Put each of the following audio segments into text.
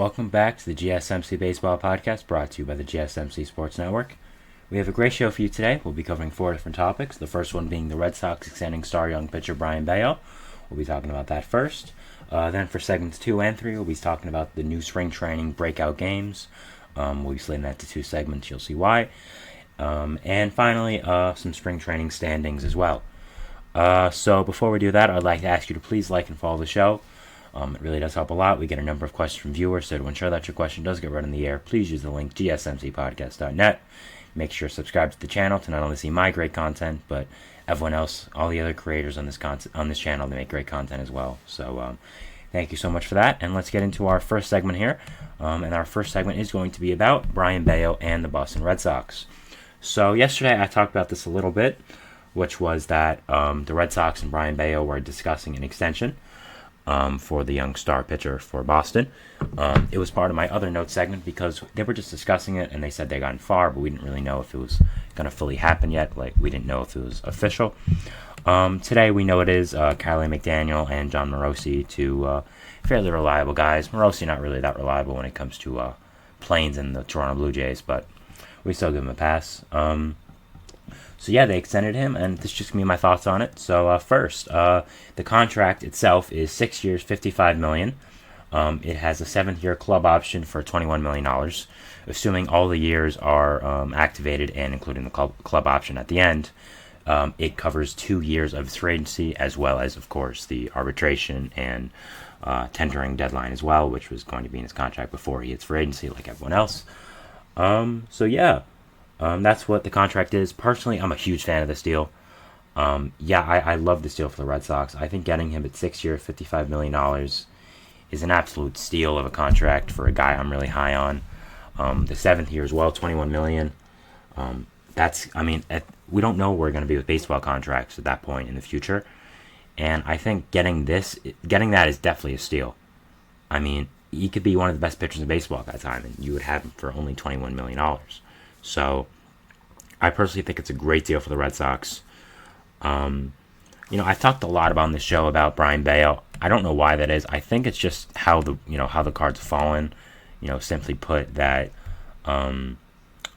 welcome back to the GSMC Baseball Podcast, brought to you by the GSMC Sports Network. We have a great show for you today. We'll be covering 4 different topics, the first one being the Red Sox extending star young pitcher Brayan Bello. We'll be talking about that first. Then for segments 2 and 3, we'll be talking about the new spring training breakout games. We'll be splitting that to 2 segments, you'll see why. And finally, some spring training standings as well. So before we do that, I'd like to ask you to please like and follow the show. It really does help a lot. We get a number of questions from viewers, so to ensure that your question does get read in the air, please use the link gsmcpodcast.net. Make sure to subscribe to the channel to not only see my great content, but everyone else, all the other creators on this channel, they make great content as well. So thank you so much for that, and let's get into our first segment here. And our first segment is going to be about Brayan Bello and the Boston Red Sox. So yesterday I talked about this a little bit, which was that the Red Sox and Brayan Bello were discussing an extension for the young star pitcher for Boston. It was part of my other note segment because they were just discussing it and they said they gotten far, but we didn't really know if it was going to fully happen yet. Like, we didn't know if it was official. Today we know it is. Caroline McDaniel and John Morosi, two fairly reliable guys. Morosi not really that reliable when it comes to Plains and the Toronto Blue Jays, but we still give him a pass. So yeah, they extended him, and this is just going to be my thoughts on it. So first, the contract itself is 6 years, $55 million. It has a 7th-year club option for $21 million, assuming all the years are activated and including the club option at the end. It covers 2 years of his free agency, as well as, of course, the arbitration and tendering deadline as well, which was going to be in his contract before he hits free agency like everyone else. So yeah. That's what the contract is. Personally, I'm a huge fan of this deal. I love this deal for the Red Sox. I think getting him at 6 years, $55 million is an absolute steal of a contract for a guy I'm really high on. The 7th year as well, $21 million. We don't know where we're going to be with baseball contracts at that point in the future. And I think getting that is definitely a steal. I mean, he could be one of the best pitchers in baseball at that time, and you would have him for only $21 million. So, I personally think it's a great deal for the Red Sox. I've talked a lot about on this show about Brayan Bello. I don't know why that is. I think it's just how the cards have fallen. Simply put, that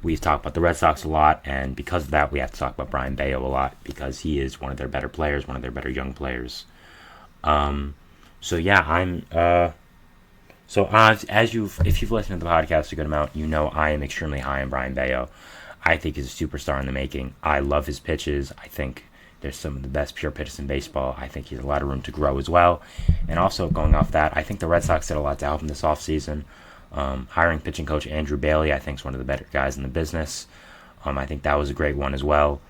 we've talked about the Red Sox a lot, and because of that, we have to talk about Brayan Bello a lot because he is one of their better players, one of their better young players. If you've listened to the podcast a good amount, you know I am extremely high on Brayan Bello. I think he's a superstar in the making. I love his pitches. I think there's some of the best pure pitches in baseball. I think he has a lot of room to grow as well. And also, going off that, I think the Red Sox did a lot to help him this offseason. Hiring pitching coach Andrew Bailey, I think, is one of the better guys in the business. I think that was a great one as well.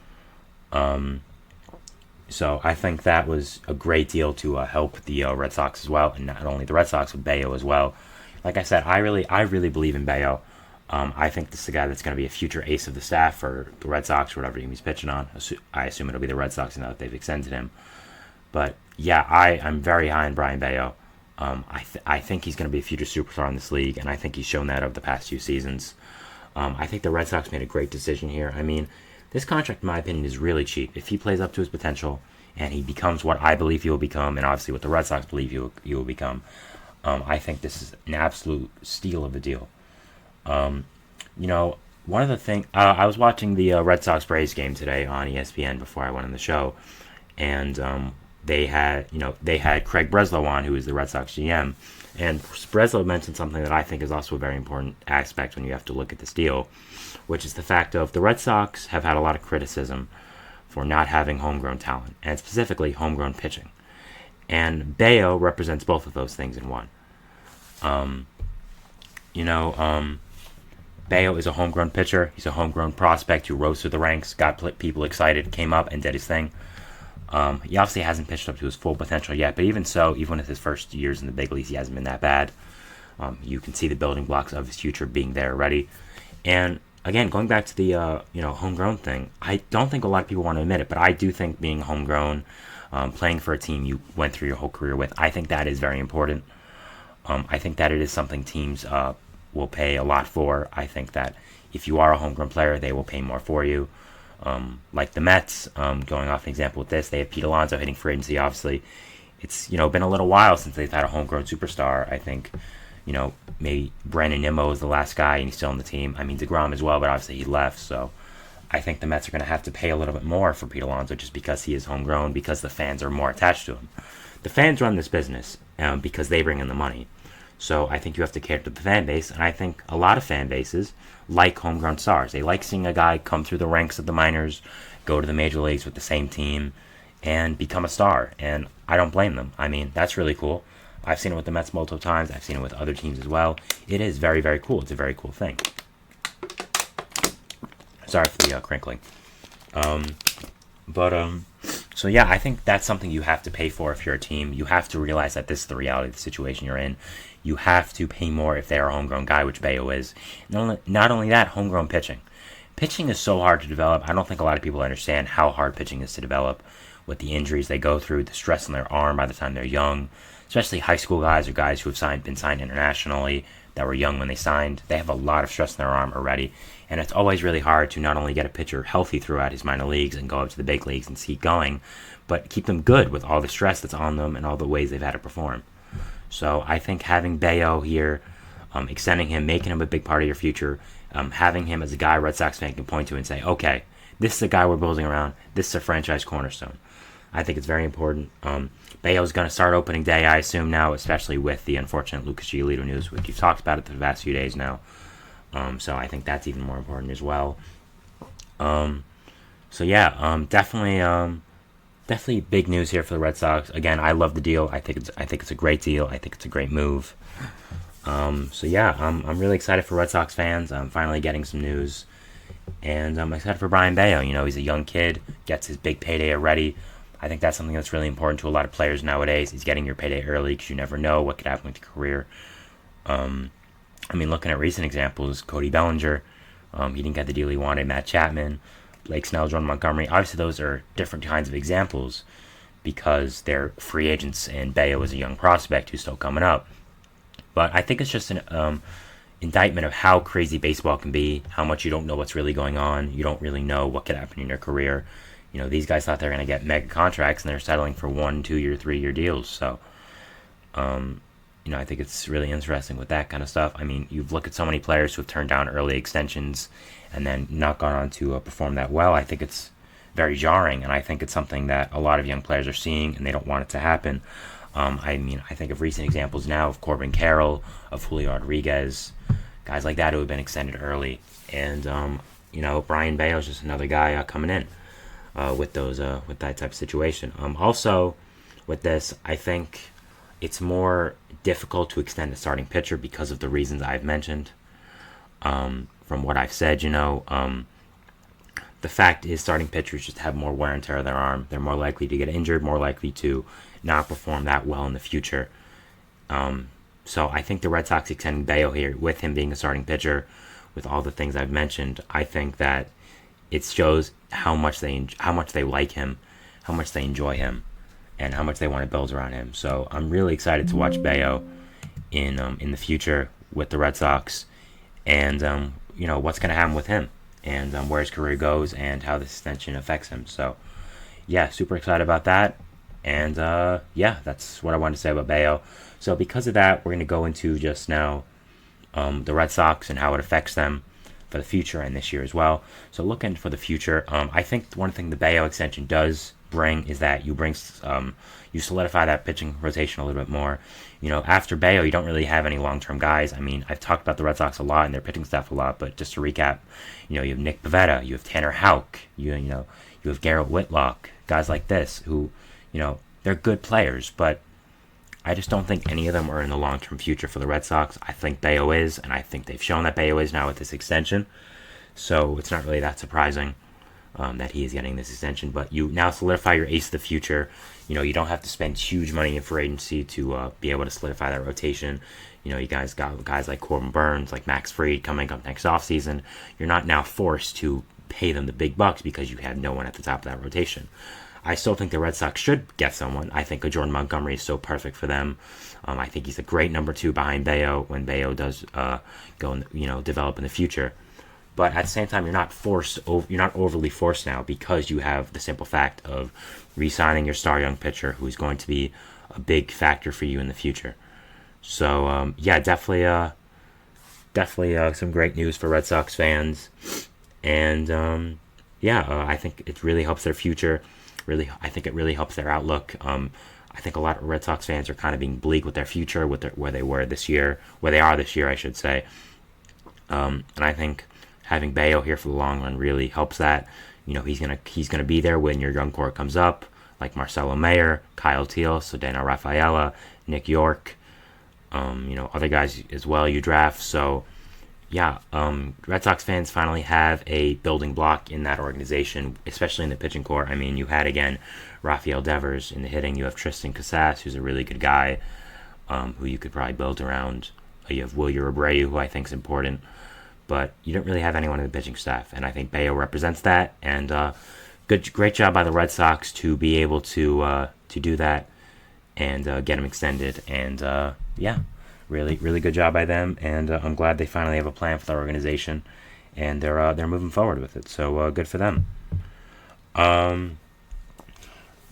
So I think that was a great deal to help the Red Sox as well, and not only the Red Sox, but Bello as well. Like I said, I really believe in Bello. I think this is the guy that's going to be a future ace of the staff for the Red Sox, or whatever team he's pitching on. I assume it'll be the Red Sox now that they've extended him. But yeah, I'm very high on Brayan Bello. I think he's going to be a future superstar in this league, and I think he's shown that over the past few seasons. I think the Red Sox made a great decision here. I mean, this contract, in my opinion, is really cheap. If he plays up to his potential and he becomes what I believe he will become, and obviously what the Red Sox believe he will become, I think this is an absolute steal of a deal. One of the things, I was watching the Red Sox Braves game today on ESPN before I went on the show, and they had Craig Breslow on, who is the Red Sox GM, and Breslow mentioned something that I think is also a very important aspect when you have to look at this deal, which is the fact of the Red Sox have had a lot of criticism for not having homegrown talent, and specifically homegrown pitching. And Bello represents both of those things in one. Bello is a homegrown pitcher. He's a homegrown prospect who rose through the ranks, got people excited, came up and did his thing. He obviously hasn't pitched up to his full potential yet, but even so, even with his first years in the big leagues, he hasn't been that bad. You can see the building blocks of his future being there already. And again, going back to the homegrown thing, I don't think a lot of people want to admit it, but I do think being homegrown, playing for a team you went through your whole career with, I think that is very important. I think that it is something teams will pay a lot for. I think that if you are a homegrown player, they will pay more for you. Like the Mets, going off an example with this, they have Pete Alonso hitting free agency. Obviously, it's been a little while since they've had a homegrown superstar. I think maybe Brandon Nimmo is the last guy and he's still on the team. I mean, DeGrom as well, but obviously he left, so I think the Mets are going to have to pay a little bit more for Pete Alonso just because he is homegrown, because the fans are more attached to him. The fans run this business because they bring in the money. So I think you have to cater to the fan base, and I think a lot of fan bases like homegrown stars. They like seeing a guy come through the ranks of the minors, go to the major leagues with the same team, and become a star. And I don't blame them. I mean, that's really cool. I've seen it with the Mets multiple times. I've seen it with other teams as well. It is very, very cool. It's a very cool thing. Sorry for the crinkling. So yeah, I think that's something you have to pay for if you're a team. You have to realize that this is the reality of the situation you're in. You have to pay more if they're a homegrown guy, which Bello is. Not only that, homegrown pitching. Pitching is so hard to develop. I don't think a lot of people understand how hard pitching is to develop with the injuries they go through, the stress on their arm by the time they're young, especially high school guys or guys who have been signed internationally that were young when they signed. They have a lot of stress in their arm already. And it's always really hard to not only get a pitcher healthy throughout his minor leagues and go up to the big leagues and keep going, but keep them good with all the stress that's on them and all the ways they've had to perform. So I think having Bello here, extending him, making him a big part of your future, having him as a guy Red Sox fan can point to and say, okay, this is the guy we're building around. This is a franchise cornerstone. I think it's very important. Bello's going to start opening day, I assume now, especially with the unfortunate Lucas Giolito news, which you've talked about it the past few days now. So I think that's even more important as well. Definitely big news here for the Red Sox. Again, I love the deal. I think it's a great deal. I think it's a great move. I'm really excited for Red Sox fans. I'm finally getting some news, and I'm excited for Brayan Bello. He's a young kid, gets his big payday already. I think that's something that's really important to a lot of players nowadays. Is getting your payday early because you never know what could happen with your career. Looking at recent examples, Cody Bellinger, he didn't get the deal he wanted. Matt Chapman, Blake Snell, Jordan Montgomery. Obviously, those are different kinds of examples because they're free agents, and Bello is a young prospect who's still coming up. But I think it's just an indictment of how crazy baseball can be, how much you don't know what's really going on. You don't really know what could happen in your career. These guys thought they were going to get mega contracts, and they're settling for 1, 2-year, 3-year deals. So, I think it's really interesting with that kind of stuff. You look at so many players who have turned down early extensions and then not gone on to perform that well. I think it's very jarring, and I think it's something that a lot of young players are seeing, and they don't want it to happen. I think of recent examples now of Corbin Carroll, of Julio Rodriguez, guys like that who have been extended early. And, Brayan Bello is just another guy coming in with that type of situation. Also, with this, I think it's more difficult to extend a starting pitcher because of the reasons I've mentioned. From what I've said, the fact is starting pitchers just have more wear and tear on their arm. They're more likely to get injured, more likely to not perform that well in the future. So I think the Red Sox extending Bello here, with him being a starting pitcher, with all the things I've mentioned, I think that it shows how much they like him, how much they enjoy him, and how much they want to build around him. So I'm really excited to watch Bello in the future with the Red Sox, and what's going to happen with him, and where his career goes, and how this extension affects him. So yeah, super excited about that. And that's what I wanted to say about Bello. So because of that, we're going to go into just now the Red Sox and how it affects them for the future and this year as well. So looking for the future, I think one thing the Bello extension does bring is that you solidify that pitching rotation a little bit more. After Bello, you don't really have any long-term guys. I've talked about the Red Sox a lot and their pitching staff a lot, but just to recap, you have Nick Pivetta, you have Tanner Houck, you have Garrett Whitlock, guys like this who, they're good players, but I just don't think any of them are in the long-term future for the Red Sox. I think Bello is, and I think they've shown that Bello is now with this extension. So it's not really that surprising that he is getting this extension. But you now solidify your ace of the future. You don't have to spend huge money in free agency to be able to solidify that rotation. You guys got guys like Corbin Burns, like Max Fried coming up next offseason. You're not now forced to pay them the big bucks because you have no one at the top of that rotation. I still think the Red Sox should get someone. I think a Jordan Montgomery is so perfect for them. I think he's a great number 2 behind Bello when Bello does go and develop in the future. But at the same time, you're not overly forced now because you have the simple fact of re-signing your star young pitcher who's going to be a big factor for you in the future. So definitely some great news for Red Sox fans, and I think it really helps their future. Really, I think it really helps their outlook. I think a lot of Red Sox fans are kind of being bleak with their future, where they were this year, where they are this year, I should say. And I think having Bello here for the long run really helps that. He's gonna be there when your young core comes up, like Marcelo Mayer, Kyle Teal, Cedeno Rafaela, Nick York, other guys as well you draft. So Red Sox fans finally have a building block in that organization, especially in the pitching core. I mean, you had again Rafael Devers in the hitting. You have Tristan Casas, who's a really good guy, who you could probably build around. You have Wilyer Abreu, who I think is important, but you don't really have anyone in the pitching staff, and I think Bello represents that. And great job by the Red Sox to be able to do that and get him extended. And really, really good job by them. And I'm glad they finally have a plan for their organization, and they're moving forward with it. So good for them.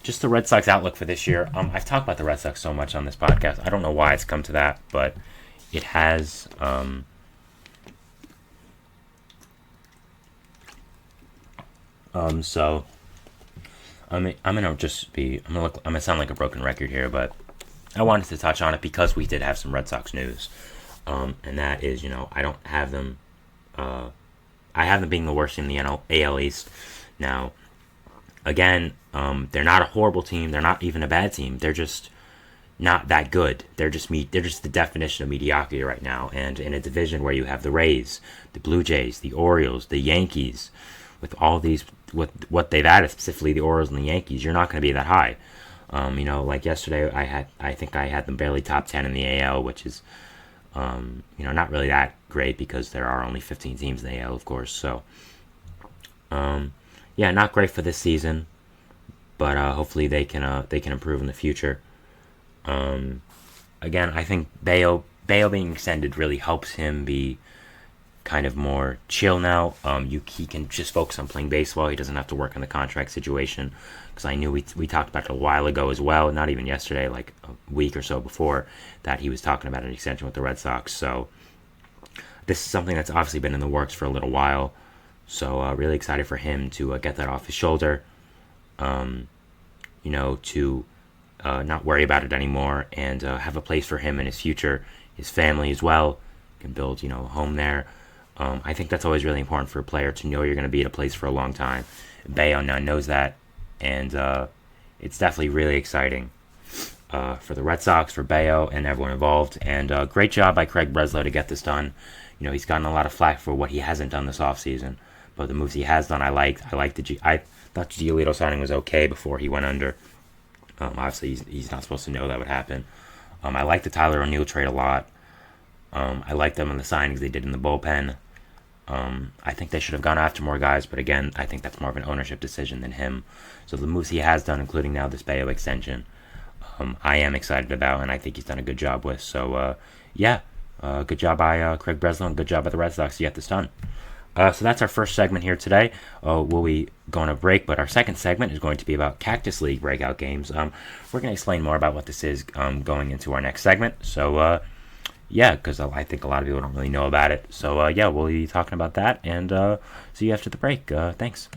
Just the Red Sox outlook for this year. I've talked about the Red Sox so much on this podcast. I don't know why it's come to that, but it has. So I'm gonna sound like a broken record here, but I wanted to touch on it because we did have some Red Sox news, and that is, I don't have them. I have them being the worst in the AL East. Now, again, they're not a horrible team. They're not even a bad team. They're just not that good. They're just the definition of mediocrity right now. And in a division where you have the Rays, the Blue Jays, the Orioles, the Yankees, with all these, with what they've added, specifically the Orioles and the Yankees, you're not going to be that high. Like yesterday, I think I had them barely top 10 in the AL, which is, not really that great because there are only 15 teams in the AL, of course. So, not great for this season, but hopefully they can improve in the future. Again, I think Bello being extended really helps him be kind of more chill now. He can just focus on playing baseball. He doesn't have to work on the contract situation, because I knew we talked about it a while ago as well, not even yesterday, like a week or so before, that he was talking about an extension with the Red Sox. So this is something that's obviously been in the works for a little while. So really excited for him to get that off his shoulder, to not worry about it anymore, and have a place for him and his future, his family as well. Can build, a home there. I think that's always really important for a player, to know you're going to be at a place for a long time. Bello now knows that, and it's definitely really exciting for the Red Sox, for Bello, and everyone involved. And great job by Craig Breslow to get this done. He's gotten a lot of flack for what he hasn't done this offseason, but the moves he has done, I liked. I thought the Giolito signing was okay before he went under. Obviously, he's not supposed to know that would happen. I like the Tyler O'Neill trade a lot. I like them in the signings they did in the bullpen. I think they should have gone after more guys, but again, I think that's more of an ownership decision than him. So the moves he has done, including now this Bello extension, I am excited about, and I think he's done a good job with. So, good job by Craig Breslow, and good job by the Red Sox to get this done. So that's our first segment here today. We'll be going to break, but our second segment is going to be about Cactus League breakout games. We're going to explain more about what this is going into our next segment. So, because I think a lot of people don't really know about it. So, we'll be talking about that, and see you after the break. Thanks.